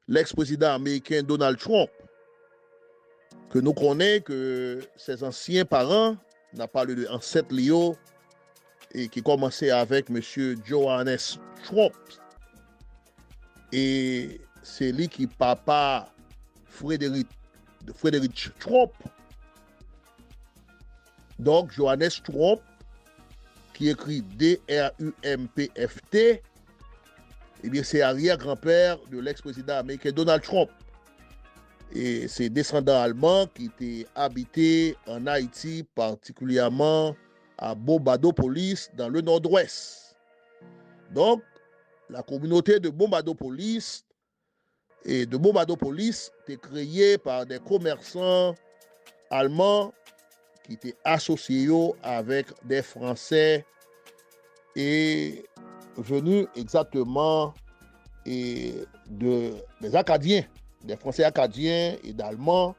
l'ex-président américain Donald Trump, que nous connaissons que ses anciens parents, on a parlé de ancêtre Léo, et qui commençait avec M. Johannes Trump. Et c'est lui qui papa Frédéric Trump. Donc, Johannes Trump, qui écrit D-R-U-M-P-F-T, eh bien, c'est arrière-grand-père de l'ex-président américain Donald Trump. Et c'est descendants allemands qui étaient habités en Haïti, particulièrement à Bombadopolis, dans le nord-ouest. Donc, la communauté de Bombadopolis était créée par des commerçants allemands qui étaient associés avec des Français et venus exactement des Acadiens, des Français acadiens et d'Allemands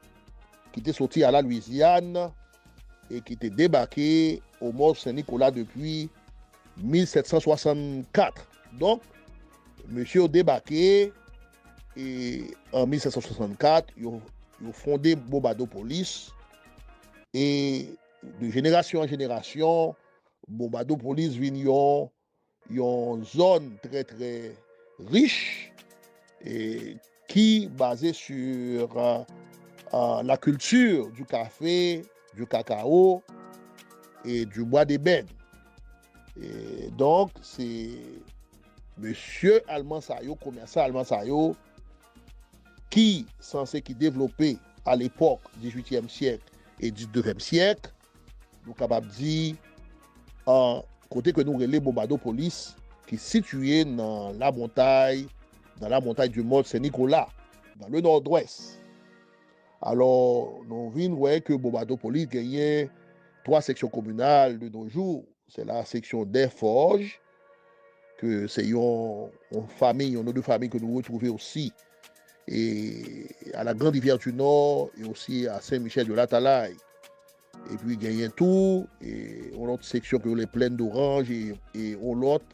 qui étaient sortis à la Louisiane et qui étaient débarqués au Mont Saint-Nicolas depuis 1764. Donc, monsieur a débarqué et en 1764, ils ont fondé Bombadopolis et de génération en génération, Bombadopolis vient une zone très très riche et qui est basée sur la culture du café, du cacao et du bois d'ébène. Et donc, c'est monsieur Allemand Sayo, commerçant Allemand Sayo, qui développait à l'époque 18e siècle et 19e siècle, nous sommes capables de dire, en côté que nous relais Bombadopolis, qui est situé dans la montagne du Mont Saint-Nicolas, dans le nord-ouest. Alors, nous voyons que Bombadopolis gagnait 3 sections communales de nos jours. C'est la section des Forges, que c'est une famille, une autre famille que nous retrouvons aussi et à la Grande Rivière du Nord et aussi à Saint-Michel de l'Atalaï. Et puis il y a tout, et on a une section que les plaines d'orange et on l'autre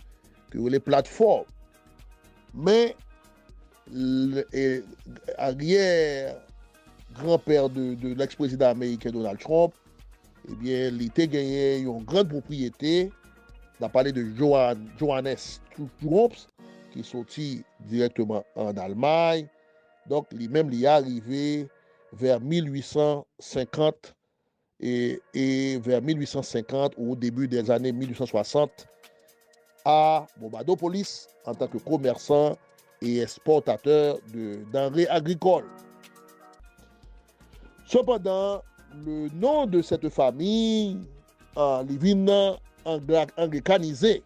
que les plateformes. Mais arrière grand-père de l'ex-président américain Donald Trump, eh bien, il a gagné une grande propriété. On a parlé de Johannes Trump, qui est sorti directement en Allemagne. Donc, lui-même, il est arrivé vers 1850 et vers 1850 ou au début des années 1860 à Bombadopolis en tant que commerçant et exportateur de denrées agricoles. Cependant, le nom de cette famille, les vins anglicanisés,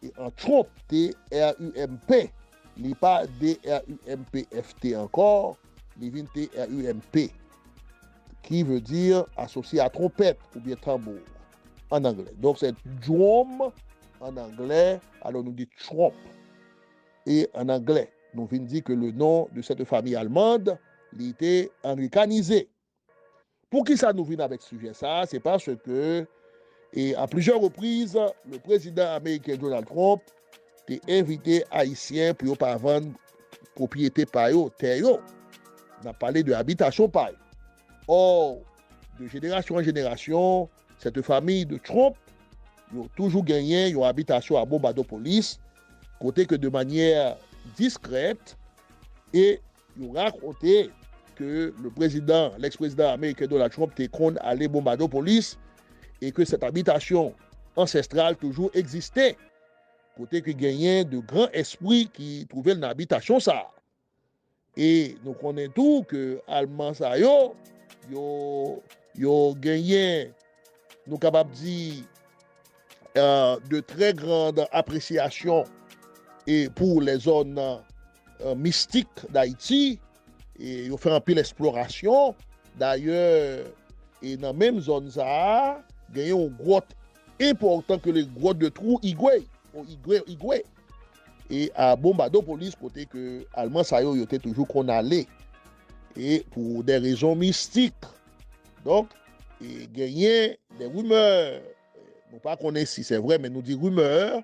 et en Trump, T-R-U-M-P, n'est pas D-R-U-M-P-F-T encore, les vins T-R-U-M-P, qui veut dire associé à trompette ou bien tambour en anglais. Donc c'est drum en anglais, alors nous dit Trump. Et en anglais, nous venons dire que le nom de cette famille allemande, il était anglicanisé. Pour qui ça nous vient avec ce sujet ça? C'est parce que, et à plusieurs reprises, le président américain Donald Trump a invité Haïtiens pour ne pas vendre propriété par eux, terre. On a parlé de habitation par eux. Or, de génération en génération, cette famille de Trump, ils ont toujours gagné une habitation à Bombadopolis, côté que de manière discrète, et ils ont raconté que l'ex-président américain Donald Trump était contre aller à Bombadopolis et que cette habitation ancestrale toujours existait. Côté que gagnait de grands esprits qui trouvaient une habitation ça. Et nous connaissons tout que Allemand ça yo gagné, nous capables de dire de très grande appréciation et pour les zones mystiques d'Haïti. Et ils ont fait un peu l'exploration. D'ailleurs, et dans la même zone, ça, il y a une grotte importante que les grottes de Trou Igwe. Et à Bombadopolis, côté que Allemand Sayo était toujours qu'on allait. Et pour des raisons mystiques. Donc, il y a des rumeurs. Nous ne connaissons pas si c'est vrai, mais nous disons rumeurs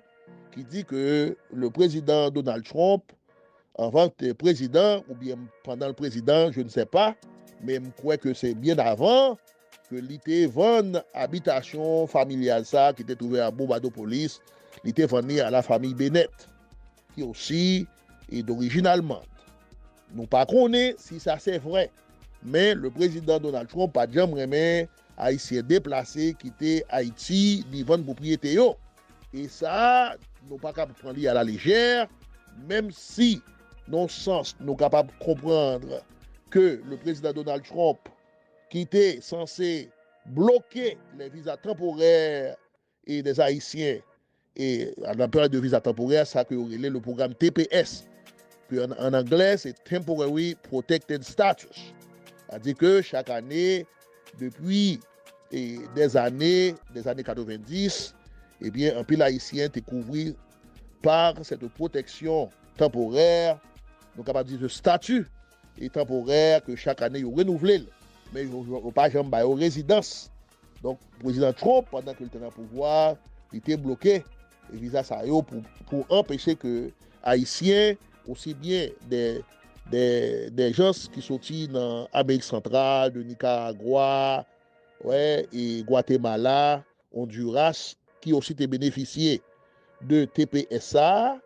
qui dit que le président Donald Trump avant le président, ou bien pendant le président, je ne sais pas, mais je crois que c'est bien avant que l'ité vend habitation familiale ça qui était trouvé à Bobado-Police, l'ité vendu à la famille Bennett, qui aussi est d'origine allemande. Nous ne connaissons pas si ça c'est vrai, mais le président Donald Trump a jamais remis Haïtien déplacé qui était Haïti, vivant propriété. Et ça, nous ne pouvons pas prendre à la légère, même si, dans ce sens, nous sommes capables de comprendre que le président Donald Trump, qui était censé bloquer les visas temporaires et des Haïtiens, et à la période de visa temporaire, ça que le programme TPS, que en anglais c'est Temporary Protected Status. C'est-à-dire que chaque année, depuis des années 90, eh bien, un pile haïtien est couvert par cette protection temporaire, donc capable de dire ce statut est temporaire que chaque année il renouvelé, mais il n'y a pas jamais de résidence. Donc, le président Trump, pendant qu'il était dans le pouvoir, il était bloqué les visas pour empêcher que Haïtiens, aussi bien des gens qui sont dans l'Amérique centrale, de Nicaragua, ouais, et Guatemala, Honduras, qui aussi ont bénéficié de TPSA,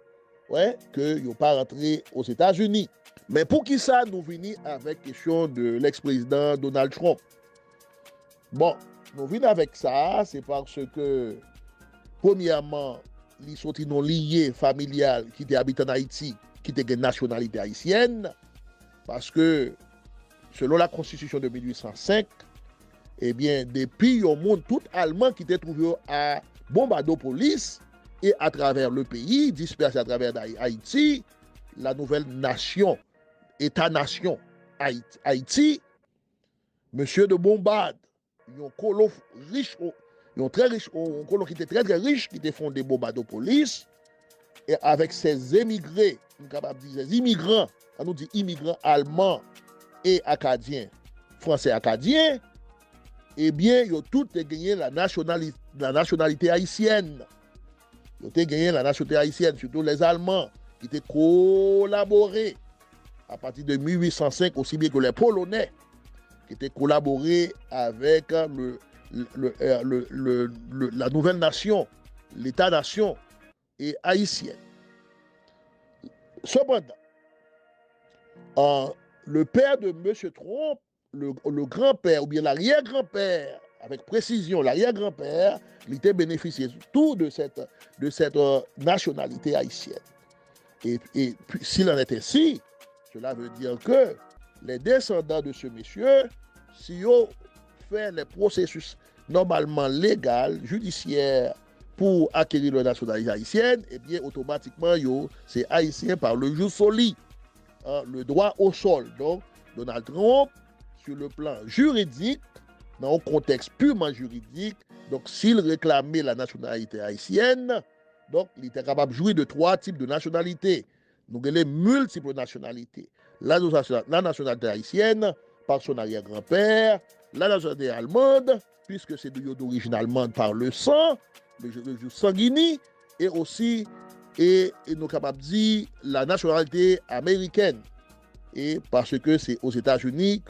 ouais, qu'ils n'ont pas rentré aux États-Unis. Mais pour qui ça nous venons avec la question de l'ex-président Donald Trump? Bon, nous venons avec ça, c'est parce que, premièrement, les sorties non liées familiales qui habitent en Haïti, qui étaient de nationalité haïtienne, parce que, selon la Constitution de 1805, eh bien, depuis au monde, tout Allemand qui était trouvé à Bombardopolis et à travers le pays, dispersé à travers Haïti, la nouvelle nation, État-nation Haïti, monsieur de Bombard, un colon riche, un très riche, un colon qui était très très riche, qui était fondé Bombardopolis, et avec ses émigrés, on est capable de dire ses immigrants, on nous dit immigrants allemands et acadiens, français acadiens, eh bien, ils ont tous gagné la nationalité haïtienne. Ils ont gagné la nationalité haïtienne, surtout les Allemands, qui étaient collaborés à partir de 1805, aussi bien que les Polonais, qui étaient collaborés avec la nouvelle nation, l'État-nation et haïtienne. Cependant, le père de M. Trump, le grand-père ou bien l'arrière-grand-père, avec précision, l'arrière-grand-père, il était bénéficié tout de cette nationalité haïtienne. Et s'il en est ainsi, cela veut dire que les descendants de ce monsieur, si ils fait les processus normalement légaux, judiciaires, pour acquérir la nationalité haïtienne, eh bien, automatiquement, c'est haïtien par le jus soli, le droit au sol. Donc, Donald Trump, sur le plan juridique, dans un contexte purement juridique, donc s'il réclamait la nationalité haïtienne, donc il était capable de jouir de 3 types de nationalités. Donc il y a multiples nationalités. La nationalité haïtienne, par son arrière-grand-père, la nationalité allemande, puisque c'est d'origine allemande par le sang, le sanguini, et aussi, et nous sommes capables de dire la nationalité américaine, et parce que c'est aux États-Unis.